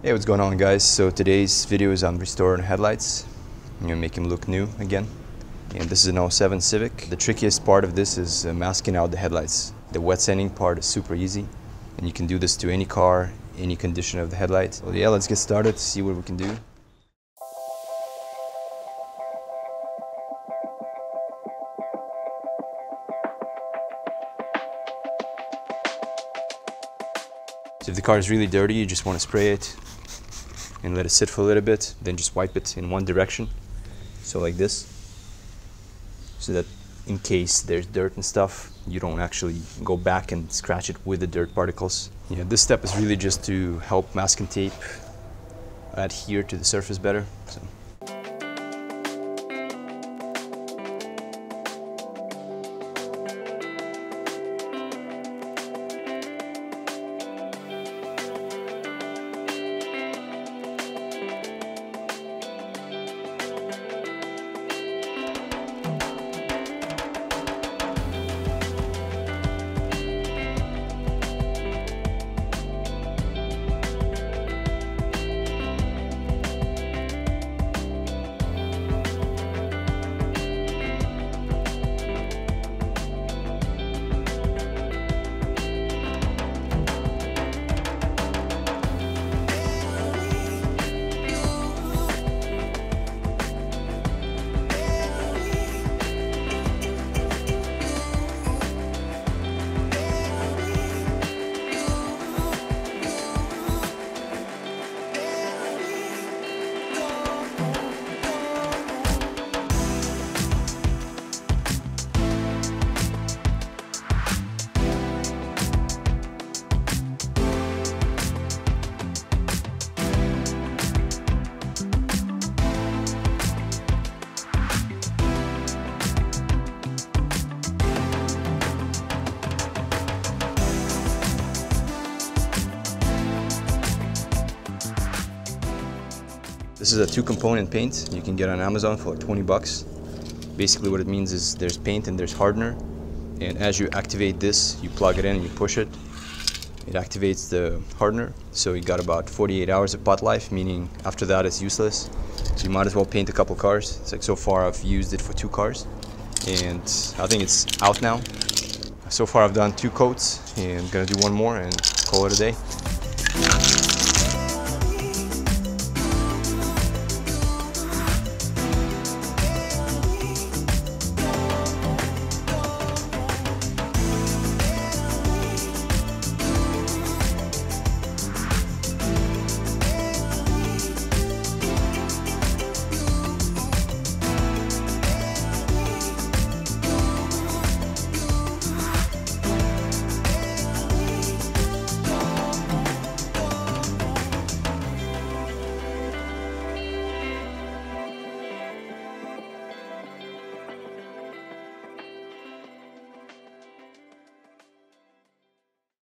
Hey, what's going on, guys? So today's video is on restoring headlights. I'm gonna make them look new again. And this is an '07 Civic. The trickiest part of this is masking out the headlights. The wet sanding part is super easy, and you can do this to any car, any condition of the headlight. So yeah, let's get started, see what we can do. So if the car is really dirty, you just want to spray it and let it sit for a little bit, then just wipe it in one direction, so like this, so that in case there's dirt and stuff, you don't actually go back and scratch it with the dirt particles. Yeah, this step is really just to help masking tape adhere to the surface better. So. This is a two-component paint you can get on Amazon for like 20 bucks. Basically what it means is there's paint and there's hardener, and as you activate this, you plug it in and you push it. It activates the hardener, so you got about 48 hours of pot life, meaning after that it's useless. So you might as well paint a couple cars. It's like, so far I've used it for 2 cars, and I think it's out now. So far I've done 2 coats, and I'm gonna do 1 more and call it a day.